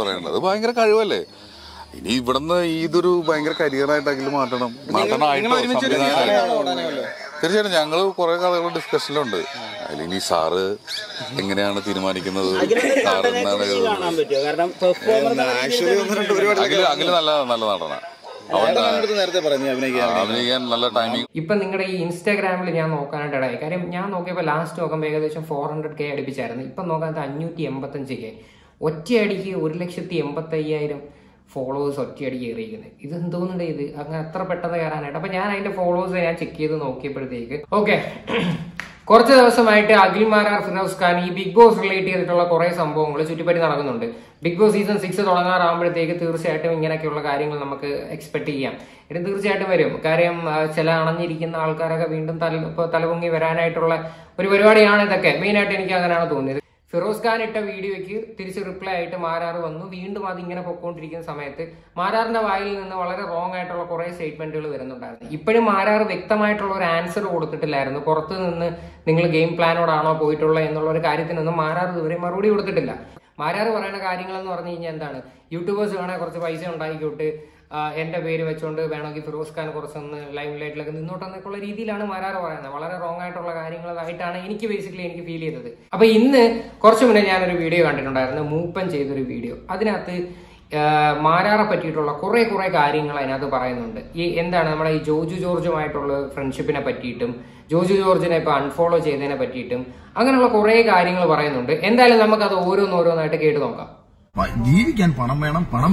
പറയുന്നത് അത് ഭയങ്കര കഴിവല്ലേ. ഇനി ഇവിടുന്ന് ഇതൊരു ഭയങ്കര കരിയറായിട്ടെങ്കിലും മാറ്റണമായിട്ടോ തീർച്ചയായിട്ടും ഞങ്ങൾ കുറെ കഥകൾ ഡിസ്കഷനിലുണ്ട്. അതിൽ ഇനി സാറ് എങ്ങനെയാണ് തീരുമാനിക്കുന്നത്, അഖില് നല്ല നടനാണ്, അഭിനയിക്കാൻ നല്ല ടൈമിങ്. ഇപ്പൊ നിങ്ങളുടെ ഈ ഇൻസ്റ്റാഗ്രാമിൽ ഞാൻ നോക്കാനായിട്ടായി. കാര്യം ഞാൻ നോക്കിയപ്പോൾ ലാസ്റ്റ് നോക്കുമ്പോൾ ഏകദേശം 400K അടുപ്പിച്ചായിരുന്നു. ഇപ്പം നോക്കാൻ 585K. ഒറ്റയടിക്ക് 1,85,000 ഫോളോവേഴ്സ് ഒറ്റയടിക്ക് കയറിയിരിക്കുന്നത്. ഇത് എന്തോന്നുണ്ട് ഇത് അങ്ങനെ അത്ര പെട്ടെന്ന് കയറാനായിട്ട്. അപ്പൊ ഞാൻ അതിന്റെ ഫോളോവേഴ്സ് ഞാൻ ചെക്ക് ചെയ്ത് നോക്കിയപ്പോഴത്തേക്ക് ഓക്കെ, കുറച്ച് ദിവസമായിട്ട് അഖിൽ മാരാർ, ഫിറോസ് ഖാൻ ഈ ബിഗ് ബോസ് റിലേറ്റ് ചെയ്തിട്ടുള്ള കുറെ സംഭവങ്ങൾ ചുറ്റിപ്പറ്റി നടക്കുന്നുണ്ട്. ബിഗ് ബോസ് സീസൺ 6 തുടങ്ങാറാകുമ്പോഴത്തേക്ക് തീർച്ചയായിട്ടും ഇങ്ങനെയൊക്കെയുള്ള കാര്യങ്ങൾ നമുക്ക് എക്സ്പെക്ട് ചെയ്യാം. ഇത് തീർച്ചയായിട്ടും വരും. കാര്യം ചില അണഞ്ഞിരിക്കുന്ന ആൾക്കാരൊക്കെ വീണ്ടും തലപൊങ്ങി വരാനായിട്ടുള്ള ഒരു പരിപാടിയാണ് ഇതൊക്കെ. മെയിനായിട്ട് എനിക്ക് അങ്ങനെയാണ് തോന്നിയത്. ഫിറോസ് ഖാൻ ഇട്ട വീഡിയോയ്ക്ക് തിരിച്ച് റിപ്ലൈ ആയിട്ട് മാരാർ വന്നു. വീണ്ടും അതിങ്ങനെ പൊക്കോണ്ടിരിക്കുന്ന സമയത്ത് മാരാറിന്റെ വായിൽ നിന്ന് വളരെ റോങ് ആയിട്ടുള്ള കുറെ സ്റ്റേറ്റ്മെന്റുകൾ വരുന്നുണ്ടായിരുന്നു. ഇപ്പോഴും മാരാർ വ്യക്തമായിട്ടുള്ള ഒരു ആൻസർ കൊടുത്തിട്ടില്ലായിരുന്നു. പുറത്ത് നിന്ന് നിങ്ങൾ ഗെയിം പ്ലാനോടാണോ പോയിട്ടുള്ളത് എന്നുള്ള ഒരു കാര്യത്തിനൊന്നും മാരാർ ഇതുവരെ മറുപടി കൊടുത്തിട്ടില്ല. മാരാർ പറയുന്ന കാര്യങ്ങൾ എന്ന് പറഞ്ഞു കഴിഞ്ഞാൽ എന്താണ്, യൂട്യൂബേഴ്സ് വേണേൽ കുറച്ച് പൈസ ഉണ്ടാക്കിക്കോട്ട്, എന്റെ പേര് വെച്ചുകൊണ്ട് വേണമെങ്കിൽ ഫിറോസ് ഖാൻ കുറച്ചൊന്ന് ലൈം ലൈറ്റിലൊക്കെ നിന്നോട്ടെന്നൊക്കെയുള്ള രീതിയിലാണ് മാരാർ പറയുന്നത്. വളരെ റോങ് ആയിട്ടുള്ള കാര്യങ്ങളായിട്ടാണ് എനിക്ക് ഫീൽ ചെയ്തത്. അപ്പൊ ഇന്ന് കുറച്ചു മുന്നേ ഞാനൊരു വീഡിയോ കണ്ടിട്ടുണ്ടായിരുന്നു, മൂപ്പൻ ചെയ്തൊരു വീഡിയോ. അതിനകത്ത് മാരാറെ പറ്റിയിട്ടുള്ള കുറെ കാര്യങ്ങൾ അതിനകത്ത് പറയുന്നുണ്ട്. ഈ എന്താണ് നമ്മുടെ ഈ ജോജു ജോർജുമായിട്ടുള്ള ഫ്രണ്ട്ഷിപ്പിനെ പറ്റിയിട്ടും ജോജു ജോർജിനെ ഇപ്പൊ അൺഫോളോ ചെയ്തതിനെ പറ്റിയിട്ടും അങ്ങനെയുള്ള കുറെ കാര്യങ്ങൾ പറയുന്നുണ്ട്. എന്തായാലും നമുക്കത് ഓരോന്നായിട്ട് കേട്ട് നോക്കാം. ജീവിക്കാൻ പണം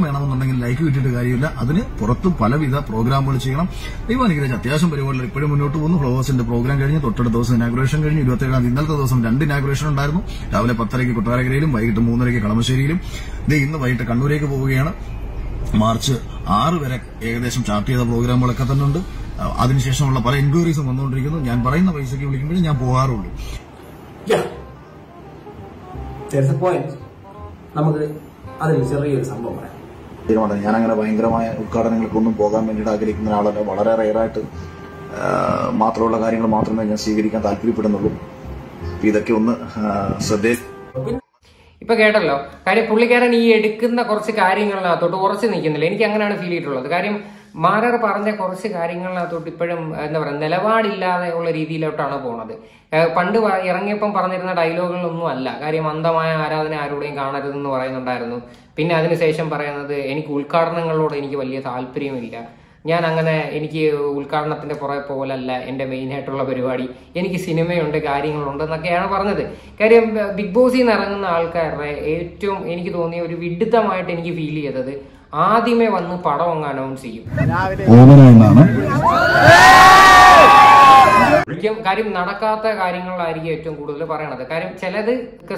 വേണമെന്നുണ്ടെങ്കിൽ ലൈക്ക് കിട്ടിയിട്ട് കാര്യമില്ല. അതിന് പുറത്ത് പലവിധ പ്രോഗ്രാമുകൾ ചെയ്യണം. ദൈവം അനുഗ്രഹിച്ച് അത്യാവശ്യം പരിപാടികൾ ഇപ്പോഴും മുന്നോട്ട് പോകുന്നു. ഫ്ലവേഴ്സിന്റെ പ്രോഗ്രാം കഴിഞ്ഞ് തൊട്ടടുത്ത ദിവസം ഇനാഗുറേഷൻ കഴിഞ്ഞു. 27-ാം തീയതി ഇന്നലത്തെ ദിവസം 2 ഇനാഗുറേഷൻ ഉണ്ടായിരുന്നു. രാവിലെ 10:30 കൊട്ടാരക്കരയിലും വൈകിട്ട് 3:30 കളമശ്ശേരിയിലും. ഇന്ന് വൈകിട്ട് കണ്ണൂരേക്ക് പോവുകയാണ്. മാർച്ച് 6 വരെ ഏകദേശം ചാർട്ട് ചെയ്ത പ്രോഗ്രാമുകളൊക്കെ തന്നെ ഉണ്ട്. അതിനുശേഷമുള്ള പല എൻക്വയറീസും വന്നുകൊണ്ടിരിക്കുന്നു. ഞാൻ പറയുന്ന പൈസയ്ക്ക് വിളിക്കുമ്പോഴേ ഞാൻ പോകാറുള്ളൂ. നമുക്ക് അതിൽ ചെറിയൊരു സംഭവം പറയാം. ഞാൻ അങ്ങനെ ഭയങ്കരമായ ഉദ്ഘാടനങ്ങൾക്കൊന്നും പോകാൻ വേണ്ടിയിട്ട് ആഗ്രഹിക്കുന്ന ഒരാളല്ല. വളരെ റെയറായിട്ട് മാത്രമുള്ള കാര്യങ്ങൾ മാത്രമേ ഞാൻ സ്വീകരിക്കാൻ താല്പര്യപ്പെടുന്നുള്ളൂ. ഇതൊക്കെ ഒന്ന് ശ്രദ്ധയിൽ. ഇപ്പൊ കേട്ടല്ലോ കാര്യം, പുള്ളിക്കാരൻ ഈ എടുക്കുന്ന കുറച്ച് കാര്യങ്ങളിനകത്തോട്ട് ഉറച്ചു നിൽക്കുന്നില്ല. എനിക്ക് അങ്ങനെയാണ് ഫീൽ ചെയ്തിട്ടുള്ളത്. കാര്യം മാരാർ പറഞ്ഞ കുറച്ച് കാര്യങ്ങളിനകത്തോട്ട് ഇപ്പോഴും എന്താ പറയുക, നിലപാടില്ലാതെ ഉള്ള രീതിയിലോട്ടാണ് പോണത്. പണ്ട് ഇറങ്ങിയപ്പം പറഞ്ഞിരുന്ന ഡയലോഗുകളൊന്നും അല്ല. കാര്യം അന്ധമായ ആരാധന ആരുടെയും കാണരുതെന്ന് പറയുന്നുണ്ടായിരുന്നു. പിന്നെ അതിനുശേഷം പറയുന്നത് എനിക്ക് ഉദ്ഘാടനങ്ങളോട് എനിക്ക് വലിയ താല്പര്യമില്ല, എനിക്ക് ഉദ്ഘാടനത്തിന്റെ പുറകെ പോലല്ല എന്റെ മെയിൻ ആയിട്ടുള്ള പരിപാടി, എനിക്ക് സിനിമയുണ്ട് കാര്യങ്ങളുണ്ട് എന്നൊക്കെയാണ് പറഞ്ഞത്. കാര്യം ബിഗ് ബോസിൽ നിന്ന് ഇറങ്ങുന്ന ആൾക്കാരുടെ ഏറ്റവും എനിക്ക് തോന്നിയ ഒരു വിഡിത്തമായിട്ട് എനിക്ക് ഫീൽ ചെയ്തത്, ആദ്യമേ വന്ന് പടം അങ്ങ് അനൗൺസ് ചെയ്യും. കാര്യം നടക്കാത്ത കാര്യങ്ങളായിരിക്കും ഏറ്റവും കൂടുതൽ പറയണത്. കാര്യം ചിലത്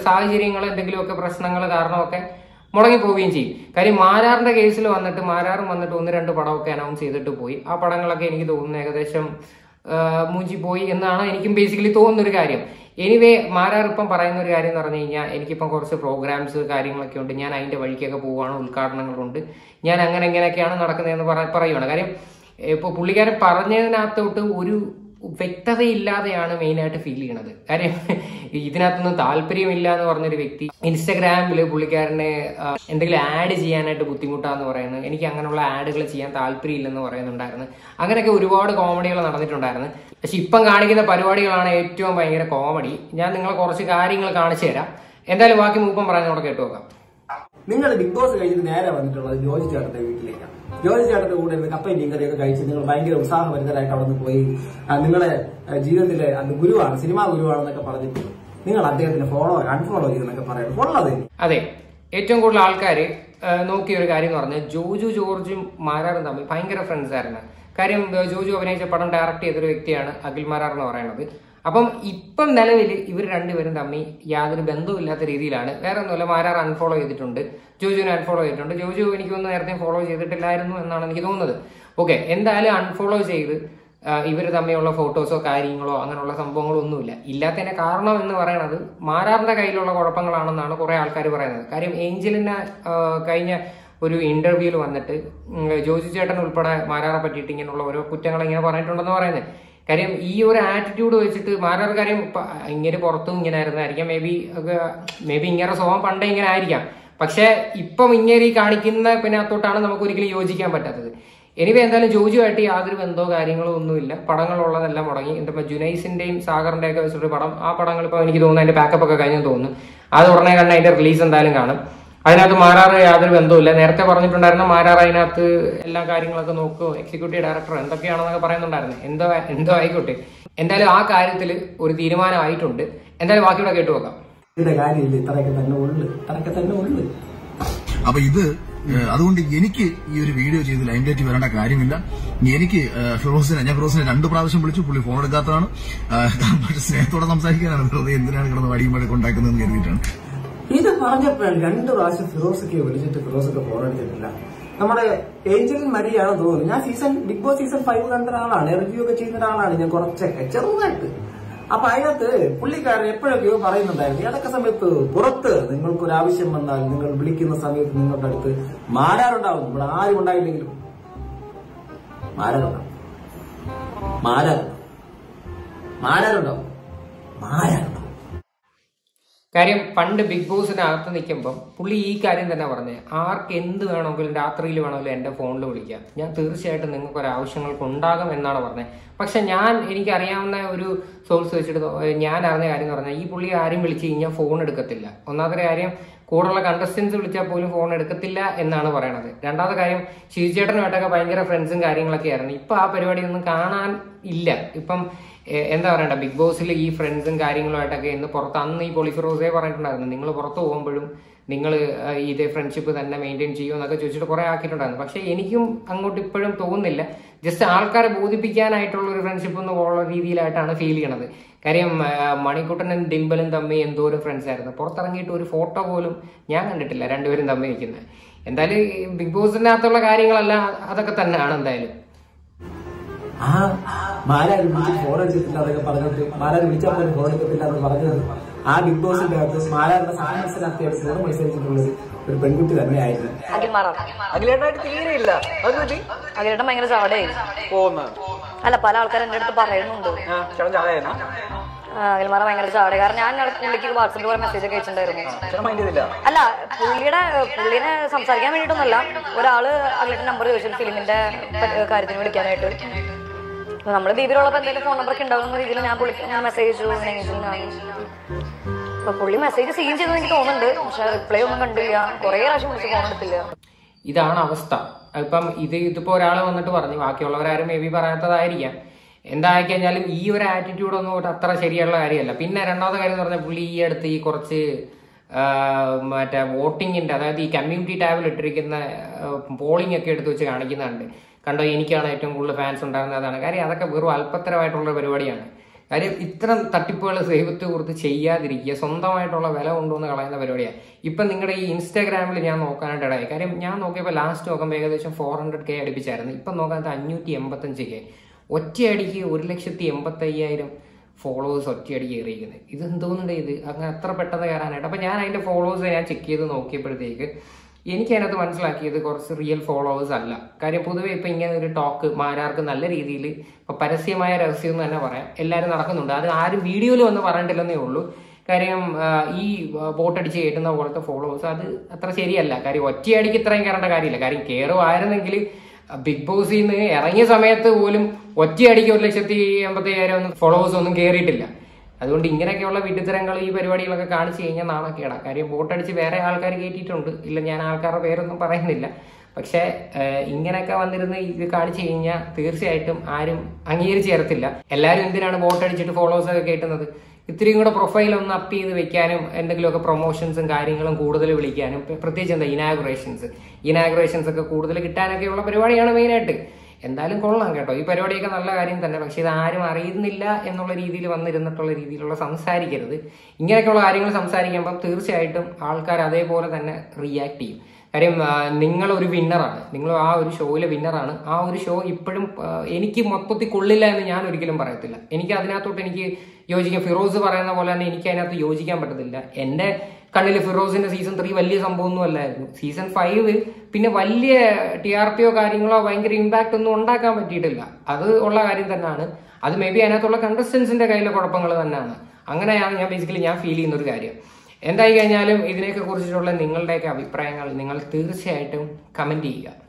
സാഹചര്യങ്ങൾ എന്തെങ്കിലുമൊക്കെ പ്രശ്നങ്ങൾ കാരണമൊക്കെ മുടങ്ങി പോവുകയും ചെയ്യും. കാര്യം മാരാറിന്റെ കേസിൽ മാരാറും വന്നിട്ട് 1-2 പടമൊക്കെ അനൗൺസ് ചെയ്തിട്ട് പോയി. ആ പടങ്ങളൊക്കെ എനിക്ക് തോന്നുന്നു ഏകദേശം മൂഞ്ചി പോയി എന്നാണ് എനിക്കും ബേസിക്കലി തോന്നുന്നൊരു കാര്യം. എനിവേ മാരാർ ഇപ്പം പറയുന്ന ഒരു കാര്യം എന്ന് പറഞ്ഞു കഴിഞ്ഞാൽ, എനിക്കിപ്പം കുറച്ച് പ്രോഗ്രാംസ് കാര്യങ്ങളൊക്കെ ഉണ്ട്, ഞാൻ അതിന്റെ വഴിക്കൊക്കെ പോവുകയാണ്, ഉദ്ഘാടനങ്ങളുണ്ട്, ഞാൻ ഇങ്ങനെയൊക്കെയാണ് നടക്കുന്നതെന്ന് പറയുവാണ്. കാര്യം ഇപ്പൊ പുള്ളിക്കാരൻ പറഞ്ഞതിനകത്തോട്ട് ഒരു വ്യക്തതയില്ലാതെയാണ് മെയിനായിട്ട് ഫീൽ ചെയ്യണത്. കാര്യം ഇതിനകത്തൊന്നും താല്പര്യമില്ല എന്ന് പറഞ്ഞൊരു വ്യക്തി ഇൻസ്റ്റഗ്രാമില് പുള്ളിക്കാരനെ എന്തെങ്കിലും ആഡ് ചെയ്യാനായിട്ട് ബുദ്ധിമുട്ടാന്ന് പറയുന്നത്, എനിക്ക് അങ്ങനെയുള്ള ആഡുകൾ ചെയ്യാൻ താല്പര്യമില്ലെന്ന് പറയുന്നുണ്ടായിരുന്നു. അങ്ങനെയൊക്കെ ഒരുപാട് കോമഡികൾ നടന്നിട്ടുണ്ടായിരുന്നു. പക്ഷെ ഇപ്പം കാണിക്കുന്ന പരിപാടികളാണ് ഏറ്റവും ഭയങ്കര കോമഡി. ഞാൻ നിങ്ങളെ കുറച്ച് കാര്യങ്ങൾ കാണിച്ചു തരാം. എന്തായാലും ബാക്കി മൂപ്പം പറയുന്നതോടെ കേട്ടു നോക്കാം. നിങ്ങൾ ബിഗ് ബോസ് കഴിഞ്ഞിട്ട് നേരെ വന്നിട്ടുള്ളത് ജോജി ചേട്ടന്റെ വീട്ടിലേക്കാണ്. ജോജി ചേട്ടന്റെ കൂടെ കപ്പയും മീൻകറിയൊക്കെ കഴിച്ച് നിങ്ങൾ ഭയങ്കര ഉത്സാഹഭരിതരായിട്ട് അവിടെ നിന്ന് പോയി. നിങ്ങളെ ജീവിതത്തിലെ ഗുരുവാണ്, സിനിമാ ഗുരുവാണെന്നൊക്കെ പറഞ്ഞിട്ട് നിങ്ങൾ അദ്ദേഹത്തിന് അൺഫോളോ ചെയ്തെന്നൊക്കെ പറയുന്നത് കൊള്ളത്. അതെ, ഏറ്റവും കൂടുതൽ ആൾക്കാര് നോക്കിയ ഒരു കാര്യം എന്ന് പറഞ്ഞാൽ ജോജു ജോർജും മാരാറും തമ്മിൽ ഭയങ്കര ഫ്രണ്ട്സ് ആയിരുന്നു. കാര്യം ജോജു അഭിനയിച്ച പടം ഡയറക്ട് ചെയ്തൊരു വ്യക്തിയാണ് അഖിൽ മാരാർ എന്ന് പറയുന്നത്. അപ്പം ഇപ്പം നിലവിൽ ഇവർ രണ്ടുപേരും തമ്മിൽ യാതൊരു ബന്ധവുമില്ലാത്ത രീതിയിലാണ്. വേറെ ഒന്നുമില്ല, മാരാർ അൺഫോളോ ചെയ്തിട്ടുണ്ട്, ജോജുവിനെ അൺഫോളോ ചെയ്തിട്ടുണ്ട്. ജോജു എനിക്കൊന്നും നേരത്തെ ഫോളോ ചെയ്തിട്ടില്ലായിരുന്നു എന്നാണ് എനിക്ക് തോന്നുന്നത്. ഓക്കെ, എന്തായാലും അൺഫോളോ ചെയ്ത് ഇവർ തമ്മിലുള്ള ഫോട്ടോസോ കാര്യങ്ങളോ അങ്ങനെയുള്ള സംഭവങ്ങളോ ഒന്നുമില്ല. ഇല്ലാത്തതിന്റെ കാരണം എന്ന് പറയുന്നത് മാരാറിന്റെ കയ്യിലുള്ള കുഴപ്പങ്ങളാണെന്നാണ് കുറെ ആൾക്കാർ പറയുന്നത്. കാര്യം ഏഞ്ചലിനെ കഴിഞ്ഞ ഒരു ഇന്റർവ്യൂവിൽ വന്നിട്ട് ജോജു ചേട്ടൻ ഉൾപ്പെടെ മാരാറെ പറ്റിയിട്ട് ഇങ്ങനെയുള്ള ഓരോ കുറ്റങ്ങൾ ഇങ്ങനെ പറഞ്ഞിട്ടുണ്ടെന്ന് പറയുന്നത്. കാര്യം ഈ ഒരു ആറ്റിറ്റ്യൂഡ് വെച്ചിട്ട് മാരാർ കാര്യം ഇങ്ങനെ പുറത്തും ഇങ്ങനെ ആയിരുന്നായിരിക്കാം, മേ ബി ഇങ്ങനെ സ്വഭാവം പണ്ടേ ഇങ്ങനെ ആയിരിക്കാം. പക്ഷെ ഇപ്പം ഇങ്ങനെ ഈ കാണിക്കുന്ന പിന്നകത്തോട്ടാണ് നമുക്ക് ഒരിക്കലും യോജിക്കാൻ പറ്റാത്തത്. എനിവേ എന്തായാലും ജോജുവായിട്ട് യാതൊരു ബന്ധമോ കാര്യങ്ങളോ ഒന്നുമില്ല. പടങ്ങളുള്ളതെല്ലാം മുടങ്ങി. എന്താ ജുനൈസിന്റെയും സാഗറിന്റെ ഒക്കെ വെച്ചിട്ടൊരു പടം, ആ പടങ്ങൾ ഇപ്പോൾ എനിക്ക് തോന്നുന്നു അതിന്റെ പാക്കപ്പ് ഒക്കെ കഴിഞ്ഞെന്ന് തോന്നുന്നു. അത് ഉടനെ കണ്ട് അതിന്റെ റിലീസ് എന്തായാലും കാണും. അതിനകത്ത് മാരാറ് യാതൊരു ബന്ധവുമില്ല. നേരത്തെ പറഞ്ഞിട്ടുണ്ടായിരുന്ന മാരാറ് അതിനകത്ത് എല്ലാ കാര്യങ്ങളൊക്കെ നോക്കുമോ, എക്സിക്യൂട്ടീവ് ഡയറക്ടർ എന്തൊക്കെയാണെന്നൊക്കെ പറയുന്നുണ്ടായിരുന്നു. എന്തോ ആയിക്കോട്ടെ, എന്തായാലും ആ കാര്യത്തിൽ ഒരു തീരുമാനമായിട്ടുണ്ട്. എന്തായാലും ബാക്കിയുടെ കേട്ടു നോക്കാം. ഇതിന്റെ കാര്യമില്ല, ഇത്രയൊക്കെ തന്നെ ഉള്ളു. അപ്പൊ ഇത് അതുകൊണ്ട് എനിക്ക് ഈ ഒരു വീഡിയോ ചെയ്ത് ലൈംലൈറ്റ് വരേണ്ട കാര്യമില്ല. എനിക്ക് ഫിറോസിനെ 2 പ്രാവശ്യം വിളിച്ചു, പുള്ളി ഫോൺ എടുക്കാത്തതാണ്. പക്ഷെ സ്നേഹത്തോടെ സംസാരിക്കാനാണ്, വെറുതെ എന്തിനാണ് കിടന്ന് വടിയുമ്പോഴൊക്കെ ഉണ്ടാക്കുന്നതെന്ന് കരുതിയിട്ടാണ്. ഇത് പറഞ്ഞപ്പോഴാണ് 2 പ്രാവശ്യം ഫിറോസൊക്കെ വിളിച്ചിട്ട് ഫിറോസൊക്കെ ഫോൺ എടുത്തിട്ടില്ല. നമ്മുടെ ഏഞ്ചൽ മരിയാണെന്ന് തോന്നുന്നു. ഞാൻ ബിഗ് ബോസ് സീസൺ 5 കണ്ട ഒരാളാണ്, റിവ്യൂ ഒക്കെ ചെയ്യുന്ന ഒരാളാണ് ഞാൻ, കുറച്ചൊക്കെ ചെറുതായിട്ട്. അപ്പൊ അതിനകത്ത് പുള്ളിക്കാരൻ എപ്പോഴൊക്കെയോ പറയുന്നുണ്ടായിരുന്നു, ഏതൊക്കെ സമയത്ത് പുറത്ത് നിങ്ങൾക്കൊരാവശ്യം വന്നാൽ നിങ്ങൾ വിളിക്കുന്ന സമയത്ത് നിങ്ങളുടെ അടുത്ത് മാരാറുണ്ടാവും. ഇവിടെ ആരും ഉണ്ടായില്ലെങ്കിലും മാരാറുണ്ടാവും. കാര്യം പണ്ട് ബിഗ് ബോസിനകത്ത് നിൽക്കുമ്പം പുള്ളി ഈ കാര്യം തന്നെ പറഞ്ഞത്, ആർക്ക് എന്ത് വേണമെങ്കിലും രാത്രിയിൽ വേണമെങ്കിലും എന്റെ ഫോണിൽ വിളിക്കാം, ഞാൻ തീർച്ചയായിട്ടും നിങ്ങൾക്ക് ഒരു ആവശ്യങ്ങൾക്ക് ഉണ്ടാകും എന്നാണ് പറഞ്ഞത്. പക്ഷെ എനിക്കറിയാവുന്ന ഒരു സോഴ്സ് വെച്ചിട്ട് ഞാൻ അറിഞ്ഞ കാര്യം എന്ന് പറഞ്ഞാൽ, ഈ പുള്ളി ആരും വിളിച്ചു കഴിഞ്ഞാൽ ഫോൺ എടുക്കത്തില്ല. ഒന്നാമത്തെ കാര്യം, കൂടുതലുള്ള കണ്ടസ്റ്റൻസ് വിളിച്ചാൽ പോലും ഫോൺ എടുക്കത്തില്ല എന്നാണ് പറയണത്. രണ്ടാമത്തെ കാര്യം, ശിവചേട്ടനുമായിട്ടൊക്കെ ഭയങ്കര ഫ്രണ്ട്സും കാര്യങ്ങളൊക്കെ ആയിരുന്നു. ഇപ്പൊ ആ പരിപാടിയൊന്നും കാണാൻ ഇല്ല. ഇപ്പം എന്താ പറയണ്ട, ബിഗ് ബോസിൽ ഈ ഫ്രണ്ട്സും കാര്യങ്ങളുമായിട്ടൊക്കെ ഇന്ന് പുറത്ത്, അന്ന് ഈ പൊളിഫിറോസേ പറഞ്ഞിട്ടുണ്ടായിരുന്നു, നിങ്ങൾ പുറത്ത് പോകുമ്പോഴും നിങ്ങൾ ഇതേ ഫ്രണ്ട്ഷിപ്പ് തന്നെ മെയിൻറ്റെയിൻ ചെയ്യുമോ എന്നൊക്കെ ചോദിച്ചിട്ട് കുറെ ആക്കിയിട്ടുണ്ടായിരുന്നു. പക്ഷെ എനിക്കും അങ്ങോട്ട് ഇപ്പോഴും തോന്നുന്നില്ല. ജസ്റ്റ് ആൾക്കാരെ ബോധിപ്പിക്കാനായിട്ടുള്ള ഒരു ഫ്രണ്ട്ഷിപ്പ് എന്നുള്ള രീതിയിലായിട്ടാണ് ഫീൽ ചെയ്യണത്. കാര്യം മണിക്കുട്ടനും ഡിംബലും തമ്മിൽ എന്തോരം ഫ്രണ്ട്സ് ആയിരുന്നു. പുറത്തിറങ്ങിയിട്ട് ഒരു ഫോട്ടോ പോലും ഞാൻ കണ്ടിട്ടില്ല രണ്ടുപേരും തമ്മിൽ നിൽക്കുന്നത്. എന്തായാലും ബിഗ് ബോസിനകത്തുള്ള കാര്യങ്ങളെല്ലാം അതൊക്കെ തന്നെയാണ്. എന്തായാലും മാരാര് വിളിച്ചിട്ട് ഫോൺ എടുത്തിട്ടില്ല എന്നൊക്കെ പറഞ്ഞിട്ട്, മാരാര് വിളിച്ചാൽ പോലും ഫോൺ എടുക്കത്തില്ല എന്ന് പറഞ്ഞത് ആ ബിഗ് ബോസിന്റെ അകത്ത് മാരാരുടെ സാധനം മനസ്സിലാക്കിയായിട്ട് ഫോൺ മത്സരിച്ചിട്ടുള്ളത് ഒരു പെൺകുട്ടി തന്നെയായിരുന്നു. അഖിലേട്ടനായിട്ട് തീരെയില്ല. അഖിലേട്ടൻ ഭയങ്കര ചാടയായിരുന്നു. അല്ല, പല ആൾക്കാരും എന്റെ അടുത്ത് പറയുന്നുണ്ട് അഖിൽമാറ ഭയങ്കര ചാട. കാരണം ഞാൻ പുള്ളിക്ക് വാട്സപ്പിൽ കുറെ മെസ്സേജ് ഒക്കെ അയച്ചിട്ടുണ്ടായിരുന്നു. അല്ല, പുള്ളിനെ സംസാരിക്കാൻ വേണ്ടിയിട്ടൊന്നുമല്ല, ഒരാള് അഖിലേട്ടൻ നമ്പർ ചോദിച്ചു ഫിലിമിന്റെ കാര്യത്തിന് വിളിക്കാനായിട്ട്. നമ്മള് ദീപിലുള്ളപ്പോ എന്തെങ്കിലും ഫോൺ നമ്പർ ഒക്കെ ഉണ്ടാകുന്ന രീതിയിൽ ഞാൻ മെസ്സേജ് അയച്ചു. അപ്പൊ പുള്ളി മെസ്സേജ് സീൻ ചെയ്തെന്ന് എനിക്ക് തോന്നുന്നുണ്ട്. പക്ഷെ റിപ്ലൈ ഒന്നും കണ്ടില്ല. കുറെ പ്രാവശ്യം വിളിച്ച് ഫോൺ എടുത്തില്ല. ഇതാണ് അവസ്ഥ. ഇപ്പം ഇതിപ്പോ ഒരാൾ വന്നിട്ട് പറഞ്ഞു, ബാക്കിയുള്ളവരാരും മേ ബി പറയാത്തതായിരിക്കാം. എന്തായി കഴിഞ്ഞാലും ഈ ഒരു ആറ്റിറ്റ്യൂഡ് ഒന്നും അത്ര ശരിയുള്ള കാര്യമല്ല. പിന്നെ രണ്ടാമത്തെ കാര്യം എന്ന് പറഞ്ഞാൽ, പുള്ളി ഈ അടുത്ത് ഈ കുറച്ച് മറ്റേ വോട്ടിങ്ങിന്റെ, അതായത് ഈ കമ്മ്യൂണിറ്റി ടാബിൽ ഇട്ടിരിക്കുന്ന പോളിംഗ് ഒക്കെ എടുത്ത് വെച്ച് കാണിക്കുന്നുണ്ട്. കണ്ടോ, എനിക്കാണ് ഏറ്റവും കൂടുതൽ ഫാൻസ് ഉണ്ടായിരുന്നത്. അതാണ് കാര്യം. അതൊക്കെ വെറും അല്പത്തരമായിട്ടുള്ള പരിപാടിയാണ്. കാര്യം ഇത്തരം തട്ടിപ്പുകൾ ദൈവത്തെ കുറിച്ച് ചെയ്യാതിരിക്കുക, സ്വന്തമായിട്ടുള്ള വില കൊണ്ടുവന്ന് കളയുന്ന പരിപാടിയാണ്. ഇപ്പം നിങ്ങളുടെ ഈ ഇൻസ്റ്റാഗ്രാമിൽ ഞാൻ നോക്കാനായിട്ട് ഇടയായി. കാര്യം ഞാൻ നോക്കിയപ്പോൾ ലാസ്റ്റ് നോക്കുമ്പോൾ ഏകദേശം 400K അടുപ്പിച്ചായിരുന്നു. ഇപ്പം നോക്കാനത്ത് 585K. ഒറ്റയടിക്ക് 1,85,000 ഫോളോവേഴ്സ് ഒറ്റയടിക്ക് കയറിയിരിക്കുന്നത്. ഇത് എന്തോന്നുണ്ട് ഇത് അങ്ങനെ അത്ര പെട്ടെന്ന് കയറാനായിട്ട്? അപ്പം ഞാൻ അതിൻ്റെ ഫോളോവേഴ്സ് ഞാൻ ചെക്ക് ചെയ്ത് നോക്കിയപ്പോഴത്തേക്ക് എനിക്ക് അതിനകത്ത് മനസ്സിലാക്കിയത് കുറച്ച് റിയൽ ഫോളോവേഴ്സ് അല്ല. കാര്യം പൊതുവെ ഇപ്പം ഇങ്ങനെ ഒരു ടോക്ക് മാരാർക്ക് നല്ല രീതിയിൽ ഇപ്പം പരസ്യമായ രഹസ്യം എന്ന് തന്നെ പറയാം, എല്ലാവരും നടക്കുന്നുണ്ട്. അത് ആരും വീഡിയോയിൽ വന്ന് പറഞ്ഞിട്ടില്ലെന്നേ ഉള്ളൂ. കാര്യം ഈ ബോട്ടടിച്ച് കയറ്റുന്ന പോലത്തെ ഫോളോവേഴ്സ് അത് അത്ര ശരിയല്ല. കാര്യം ഒറ്റയടിക്ക് ഇത്രയും കയറേണ്ട കാര്യമില്ല. കാര്യം കയറുമായിരുന്നെങ്കിൽ ബിഗ് ബോസിൽ നിന്ന് ഇറങ്ങിയ സമയത്ത് പോലും ഒറ്റയടിക്ക് 1,85,000 ഫോളോവേഴ്സ് ഒന്നും കയറിയിട്ടില്ല. അതുകൊണ്ട് ഇങ്ങനെയൊക്കെയുള്ള വിഡിത്തരങ്ങൾ ഈ പരിപാടികളൊക്കെ കാണിച്ചു കഴിഞ്ഞാൽ നാണക്കേടാ. കാര്യം ബോട്ടടിച്ച് വേറെ ആൾക്കാർ കയറ്റിയിട്ടുണ്ട്. ഇല്ല, ഞാൻ ആൾക്കാരുടെ പേരൊന്നും പറയുന്നില്ല. പക്ഷെ ഇങ്ങനെയൊക്കെ വന്നിരുന്ന് ഇത് കാണിച്ചു കഴിഞ്ഞാൽ തീർച്ചയായിട്ടും ആരും അംഗീകരിച്ച് ചേർത്തില്ല. എല്ലാവരും എന്തിനാണ് ബോട്ടടിച്ചിട്ട് ഫോളോവേഴ്സ് ഒക്കെ കയറ്റുന്നത്? ഇത്രയും കൂടെ പ്രൊഫൈൽ ഒന്ന് അപ്പ് ചെയ്ത് വെക്കാനും എന്തെങ്കിലുമൊക്കെ പ്രൊമോഷൻസും കാര്യങ്ങളും കൂടുതൽ വിളിക്കാനും, പ്രത്യേകിച്ച് എന്താ ഇനാഗുറേഷൻസ് ഒക്കെ കൂടുതൽ കിട്ടാനൊക്കെയുള്ള പരിപാടിയാണ് മെയിനായിട്ട്. എന്തായാലും കൊള്ളാം കേട്ടോ, ഈ പരിപാടിയൊക്കെ നല്ല കാര്യം തന്നെ. പക്ഷെ ഇത് ആരും അറിയുന്നില്ല എന്നുള്ള രീതിയിൽ വന്നിരുന്നിട്ടുള്ള രീതിയിലുള്ള സംസാരിക്കരുത്. ഇങ്ങനെയൊക്കെയുള്ള കാര്യങ്ങൾ സംസാരിക്കുമ്പം തീർച്ചയായിട്ടും ആൾക്കാർ അതേപോലെ തന്നെ റിയാക്ട് ചെയ്യും. കാര്യം നിങ്ങളൊരു വിന്നറാണ്, നിങ്ങൾ ആ ഒരു ഷോയിലെ വിന്നറാണ്. ആ ഒരു ഷോ ഇപ്പോഴും എനിക്ക് മൊത്തത്തിൽ കൊള്ളില്ല എന്ന് ഞാൻ ഒരിക്കലും പറയത്തില്ല. എനിക്ക് അതിനകത്തോട്ട് എനിക്ക് യോജിക്കാം. ഫിറോസ് പറയുന്ന പോലെ തന്നെ എനിക്ക് അതിനകത്ത് യോജിക്കാൻ പറ്റത്തില്ല. എന്റെ കണ്ണിൽ ഫിറോസിന്റെ സീസൺ 3 വലിയ സംഭവമൊന്നും അല്ലായിരുന്നു. സീസൺ 5 പിന്നെ വലിയ TRP കാര്യങ്ങളോ ഭയങ്കര ഇമ്പാക്ട് ഒന്നും ഉണ്ടാക്കാൻ പറ്റിയിട്ടില്ല. അത് ഉള്ള കാര്യം തന്നെയാണ്. അത് മേ ബി അതിനകത്തുള്ള കണ്ടസ്റ്റൻസിന്റെ കയ്യിലെ കുഴപ്പങ്ങൾ തന്നെയാണ്. അങ്ങനെയാണ് ഞാൻ ഫീൽ ചെയ്യുന്ന ഒരു കാര്യം. എന്തായി കഴിഞ്ഞാലും ഇതിനെയൊക്കെ കുറിച്ചിട്ടുള്ള നിങ്ങളുടെയൊക്കെ അഭിപ്രായങ്ങൾ നിങ്ങൾ തീർച്ചയായിട്ടും കമന്റ് ചെയ്യുക.